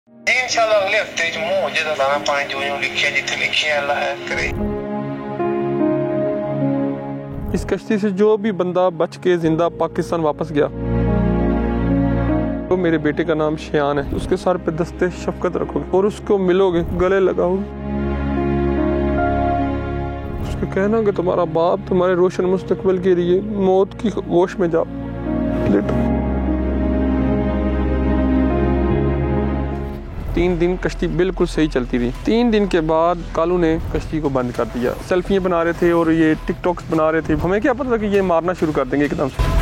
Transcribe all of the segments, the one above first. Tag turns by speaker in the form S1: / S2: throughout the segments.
S1: इंशाल्लाह अगले हफ्ते च मुंह जे दा दाना पानी जो लिखिया जिथे लिखिया अल्लाह है करे।
S2: इस कश्ती से जो भी बंदा बच के जिंदा पाकिस्तान वापस गया, तो मेरे बेटे का नाम शियान है, उसके सर पे दस्ते शफकत रखोगे और उसको मिलोगे, गले लगाओगे, उसको कहना कि तुम्हारा बाप तुम्हारे रोशन मुस्तकबिल के लिए मौत की गोश में जा लेटो। 3 दिन कश्ती बिल्कुल सही चलती रही। 3 दिन के बाद कालू ने कश्ती को बंद कर दिया। सेल्फियां बना रहे थे और ये टिकटॉक्स बना रहे थे। हमें क्या पता था कि ये मारना शुरू कर देंगे एकदम से।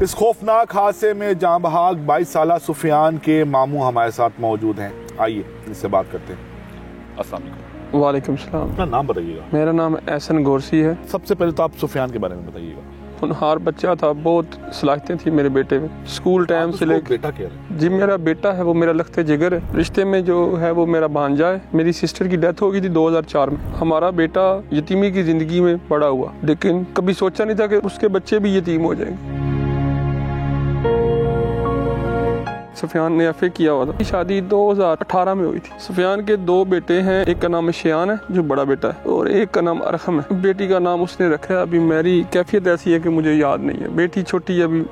S3: इस खौफनाक हादसे में जाँ बहाक 22 साला सुफियान के मामू हमारे साथ मौजूद हैं। आइए इनसे बात करते हैं। अस्सलाम वालेकुम।
S2: वालेकुम सलाम।
S3: अपना नाम बताइएगा।
S2: मेरा नाम एहसन गोरसी है।
S3: सबसे पहले तो आप सुफियान के बारे में बताइएगा।
S2: होनहार बच्चा था, बहुत सलाहियतें थी मेरे बेटे में। स्कूल टाइम से लेकर
S3: बेटा क्या है?
S2: जी मेरा बेटा है, वो मेरा लख्ते जिगर है। रिश्ते में जो है वो मेरा भांजा है। मेरी सिस्टर की डेथ हो गई थी 2004 में। हमारा बेटा यतीमी की जिंदगी में बड़ा हुआ, लेकिन कभी सोचा नहीं था कि उसके बच्चे भी यतीम हो जाएंगे। सुफियान ने एफए किया हुआ था। शादी 2018 में हुई थी। सुफियान के 2 बेटे हैं, एक का नाम शियान है जो बड़ा बेटा है और एक का नाम अरहम है। बेटी का नाम उसने रखा है, अभी मेरी कैफियत ऐसी है कि मुझे याद नहीं है। बेटी छोटी है अभी।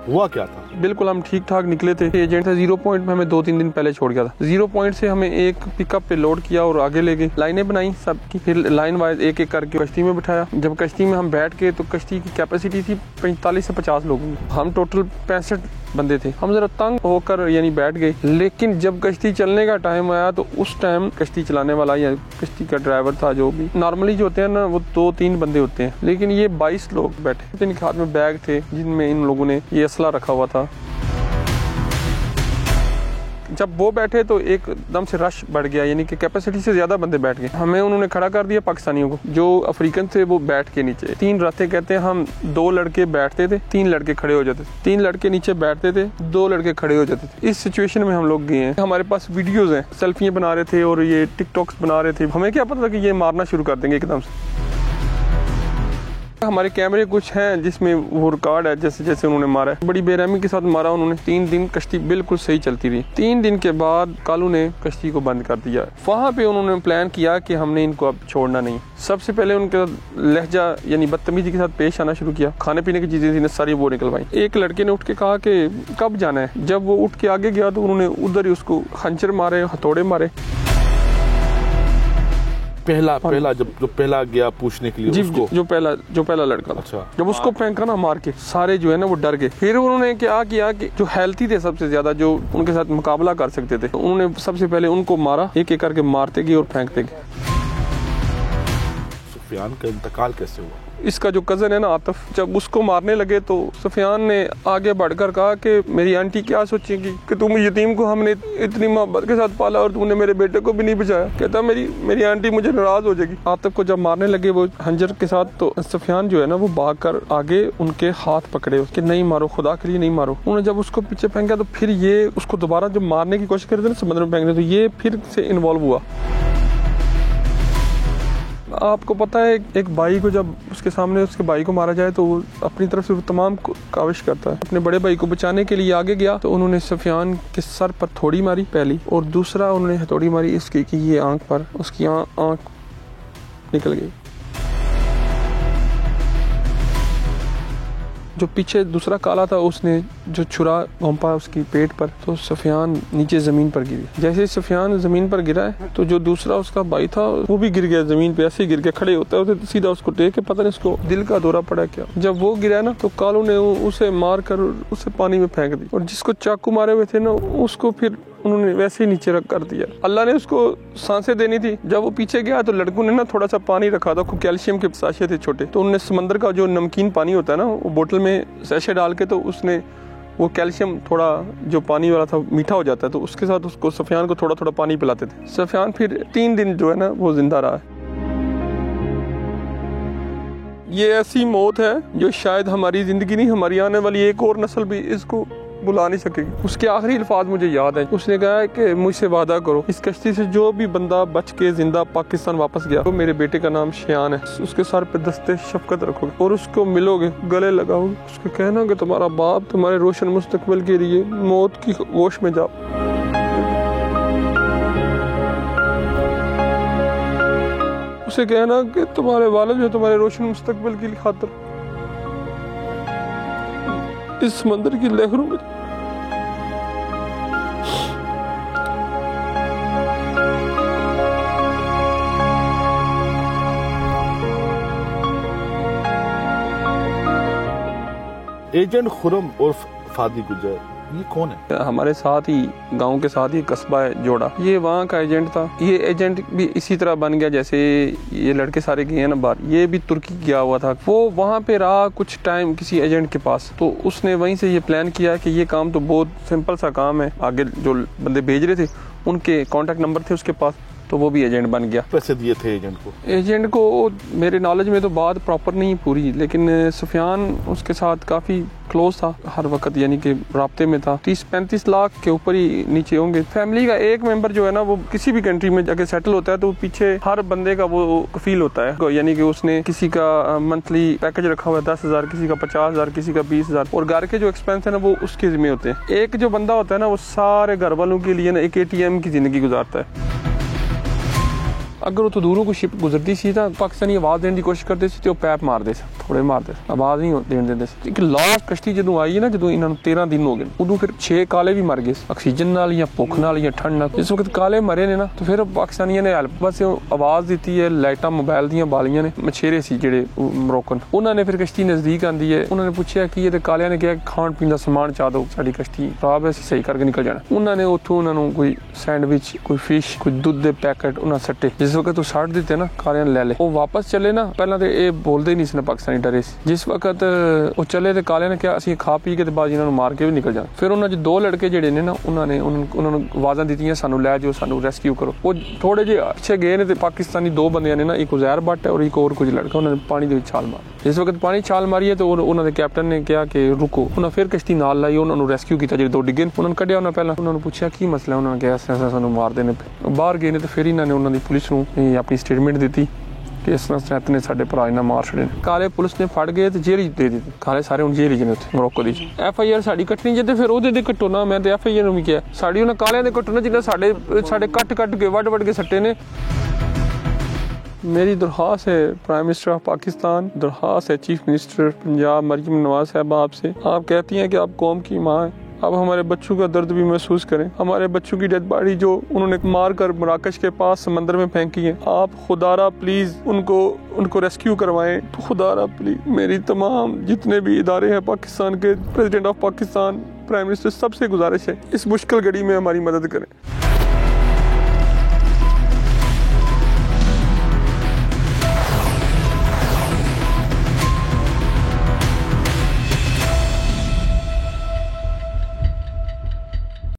S3: हुआ क्या था?
S2: बिल्कुल हम ठीक ठाक निकले थे। एजेंट था 0 पॉइंट में हमें 2-3 दिन पहले छोड़ गया था। 0 पॉइंट से हमें एक पिकअप पे लोड किया और आगे ले गए। लाइनें बनाई सबकी, फिर लाइन वाइज एक एक करके कश्ती में बिठाया। जब कश्ती में हम बैठ गए तो कश्ती की कैपेसिटी थी 45 से 50 लोगों की। हम टोटल 65 बंदे थे। हम जरा तंग होकर यानी बैठ गए, लेकिन जब कश्ती चलने का टाइम आया तो उस टाइम कश्ती चलाने वाला या कश्ती का ड्राइवर था, जो भी नॉर्मली जो होते हैं ना वो 2-3 बंदे होते हैं, लेकिन ये 22 लोग बैठे थे। इनके हाथ में बैग थे जिनमें इन लोगों ने ये असला रखा हुआ था। जब वो बैठे तो एकदम से रश बढ़ गया, यानी कि कैपेसिटी से ज्यादा बंदे बैठ गए। हमें उन्होंने खड़ा कर दिया पाकिस्तानियों को। जो अफ्रीकन थे वो बैठ के नीचे 3 रहते, कहते हैं हम 2 लड़के बैठते थे, 3 लड़के खड़े हो जाते थे। 3 लड़के नीचे बैठते थे, 2 लड़के खड़े हो जाते थे। इस सिचुएशन में हम लोग गए हैं। हमारे पास वीडियोज हैं, सेल्फियां बना रहे थे और ये टिकटॉक्स बना रहे थे। हमें क्या पता था कि ये मारना शुरू कर देंगे एकदम से। हमारे कैमरे कुछ हैं जिसमें वो रिकॉर्ड है जैसे जैसे उन्होंने मारा है। बड़ी बेरहमी के साथ मारा उन्होंने। 3 दिन कश्ती बिल्कुल सही चलती रही। 3 दिन के बाद कालू ने कश्ती को बंद कर दिया। वहाँ पे उन्होंने प्लान किया कि हमने इनको अब छोड़ना नहीं। सबसे पहले उनके लहजा यानी बदतमीजी के साथ पेश आना शुरू किया। खाने पीने की चीजें थी ना सारी वो निकलवाई। एक लड़के ने उठ के कहा कि कब जाना है। जब वो उठ के आगे गया तो उन्होंने उधर ही उसको खंजर मारे, हथौड़े मारे।
S3: पहला जो पहला गया पूछने के लिए
S2: जी,
S3: उसको
S2: जो पहला लड़का था।
S3: अच्छा।
S2: जब उसको फेंका ना मार के, सारे जो है ना वो डर गए। फिर उन्होंने क्या किया कि जो हेल्थी थे सबसे ज्यादा, जो उनके साथ मुकाबला कर सकते थे, उन्होंने सबसे पहले उनको मारा। एक एक करके मारते गए और फेंकते गए।
S3: सुफियान का इंतकाल कैसे हुआ?
S2: इसका जो कजन है ना आतिफ, जब उसको मारने लगे तो सुफियान ने आगे बढ़कर कहा कि मेरी आंटी क्या सोचेगी कि तुम यतीम को हमने इतनी मोहब्बत के साथ पाला और तुमने मेरे बेटे को भी नहीं बचाया। कहता मेरी आंटी मुझे नाराज हो जाएगी। आतिफ को जब मारने लगे वो खंजर के साथ, तो सुफियान जो है ना वो भाग कर आगे उनके हाथ पकड़े कि नहीं मारो, खुदा के लिए नहीं मारो। उन्होंने जब उसको पीछे फेंका तो फिर ये उसको दोबारा जब मारने की कोशिश कर रहे थे ना समुद्र में फेंकने, तो ये फिर से इन्वॉल्व हुआ। आपको पता है एक भाई को जब उसके सामने उसके भाई को मारा जाए तो वो अपनी तरफ से वो तमाम काविश करता है। अपने बड़े भाई को बचाने के लिए आगे गया तो उन्होंने सुफियान के सर पर थोड़ी मारी पहली, और दूसरा उन्होंने हथौड़ी मारी इसकी कि ये आंख पर, उसकी आंख निकल गई। जो पीछे दूसरा काला था उसने जो छुरा घोंपा उसकी पेट पर, तो सुफियान नीचे जमीन पर गिरी। जैसे सुफियान जमीन पर गिरा है तो जो दूसरा उसका भाई था वो भी गिर गया जमीन पे। ऐसे ही गिर गया, खड़े होता है तो सीधा उसको टेक के, पता नहीं उसको दिल का दौरा पड़ा क्या। जब वो गिरा ना तो कालू ने उसे मार कर उसे पानी में फेंक दी, और जिसको चाकू मारे हुए थे ना उसको फिर उन्होंने वैसे ही नीचे रख कर दिया। अल्लाह ने उसको सांसें देनी थी। जब वो पीछे गया तो लड़कों ने ना थोड़ा सा पानी रखा था, कैल्शियम के साशे थे छोटे, तो उन्होंने समंदर का जो नमकीन पानी होता है ना, वो बोतल में सैशे डाल के, तो उसने वो कैल्शियम थोड़ा जो पानी वाला था मीठा हो जाता है, तो उसके साथ उसको सफियान को थोड़ा थोड़ा पानी पिलाते थे। सफियान फिर 3 दिन जो है ना वो जिंदा रहा है। ये ऐसी मौत है जो शायद हमारी जिंदगी नहीं, हमारी आने वाली एक और नस्ल भी इसको बुला नहीं सकेगी। उसके आखिरी अल्फाज मुझे याद है, उसने कहा है कि मुझसे वादा करो इस कश्ती से जो भी बंदा बच के जिंदा पाकिस्तान वापस गया, तो मेरे बेटे का नाम शियान है, उसके सर पे दस्ते शफकत रखोगे और उसको मिलोगे, गले लगाओगे, उसको कहना कि तुम्हारा बाप तुम्हारे रोशन मुस्तकबिल के लिए मौत की गोश में जाओ। उसे कहना कि तुम्हारे वालिद जो तुम्हारे रोशन मुस्तकबिल की खातिर इस समंदर की लहरों में
S3: एजेंट खुरम उर्फ फादी गुजर, ये कौन है?
S2: हमारे साथ ही गांव के साथ ही कस्बा है जोड़ा, ये वहाँ का एजेंट था। ये एजेंट भी इसी तरह बन गया जैसे ये लड़के सारे गए हैं ना बाहर, ये भी तुर्की गया हुआ था। वो वहाँ पे रहा कुछ टाइम किसी एजेंट के पास, तो उसने वहीं से ये प्लान किया कि ये काम तो बहुत सिंपल सा काम है, आगे जो बंदे भेज रहे थे उनके कॉन्टेक्ट नंबर थे उसके पास, तो वो भी एजेंट बन गया।
S3: पैसे दिए थे एजेंट को?
S2: एजेंट को मेरे नॉलेज में तो बात प्रॉपर नहीं पूरी, लेकिन सुफियान उसके साथ काफ़ी क्लोज था हर वक्त, यानी कि राब्ते में था। 30-35 लाख के ऊपर ही नीचे होंगे। फैमिली का एक मेंबर जो है ना वो किसी भी कंट्री में जाके सेटल होता है तो पीछे हर बंदे का वो कफील होता है, यानी कि उसने किसी का मंथली पैकेज रखा हुआ है 10,000, किसी का 50,000, किसी का 20,000, और घर के जो एक्सपेंस है ना वो उसके जिम्मे होते हैं। एक जो बंदा होता है ना वो सारे घर वालों के लिए ना एक ATM की जिंदगी गुजारता है। अगर वो तो दूरों को शिप गुजरती सी था, पाकिस्तानी आवाज़ देने की कोशिश करते सी तो पैप मारते थे, थोड़े मारते, आवाज़ नहीं देने देते सी। कि लास्ट कश्ती जो आई है ना, जो इन्होंने 13 दिन हो गए, उदू फिर 6 काले भी मर गए ऑक्सीजन नाल या भुख नाल या ठंड नाल। जिस वक्त काले मरे ने ना तो फिर पाकिस्तानियों ने हेल्प बस आवाज़ दी है, लाइटा मोबाइल दी बालियां ने, मछेरे सी जेडे मरोकन, उन्होंने फिर कश्ती नज़दीक आती है, उन्होंने पूछा कि ये कालिया ने कहा खाण पीन का समान चाह दो, साड़ी कश्ती खराब है, सही करके निकल जाना। उन्होंने उतों उन्होंने कोई सैंडविच, कोई फिश, कोई दूध के पैकेट उन्होंने सट्टे। जिस वक्त वो साड़ देते ना कालिया ने ले ले, वो वापस चले ना, पहला तो ये बोलते ही नहीं सी पाकिस्तानी डरे सी। जिस वक्त वो चले तो कालिया ने क्या असं खा पी के बाद इन्होंने मार के भी निकल जाना। फिर उन्होंने 2 लड़के जेडे ने ना उन्होंने आवाज़ां दी सानू लै जाओ, सानू रेस्क्यू करो। वो थोड़े जे अच्छे गए ने, पाकिस्तानी 2 बंदे ने ना, एक उज़ैर भट्ट है और एक और कुछ लड़का, उन्होंने पानी के छाल मारी। जिस वक्त पानी छाल मारी है तो उन्होंने कैप्टन ने कहा कि रुको, उन्होंने फिर कश्ती नाल लाई, उन्होंने रेस्क्यू किया। जो 2 डिगे उन्होंने कढ़िया, उन्होंने पहला उन्होंने पूछा की मसला, उन्होंने कहा ऐसा सानू मार देने पे बाहर गए ने। तो फिर इन्होंने उन्होंने पुलिस नूं अपनी स्टेटमेंट दी कि इस तरह ने साडे भरा इन्हां मार छड़े। काले पुलिस ने फड़ गए तो जेल दे दी, काले सारे हुण जेल ने उत्थे मोरक्को दी। FIR साडी कट्टनी जे, फिर ओहदे दे कट्टो ना, मैं तो FIR नूं भी किहा साडी उन्हां कालियां दे कट्टो ना जिन्हां साडे कट के वड के सट्टे ने। मेरी दरख्वास्त है प्राइम मिनिस्टर ऑफ पाकिस्तान, दरख्वास्त है चीफ मिनिस्टर पंजाब मरियम नवाज साहबा आपसे, आप कहती हैं कि आप कौम की माँ हैं, अब हमारे बच्चों का दर्द भी महसूस करें। हमारे बच्चों की डेड बॉडी जो उन्होंने मार कर मराकश के पास समंदर में फेंकी है, आप खुदारा प्लीज उनको रेस्क्यू करवाएं। तो खुदारा प्लीज मेरी तमाम जितने भी इदारे हैं पाकिस्तान के, president of Pakistan, prime minister, सबसे गुजारिश है इस मुश्किल घड़ी में हमारी मदद करें।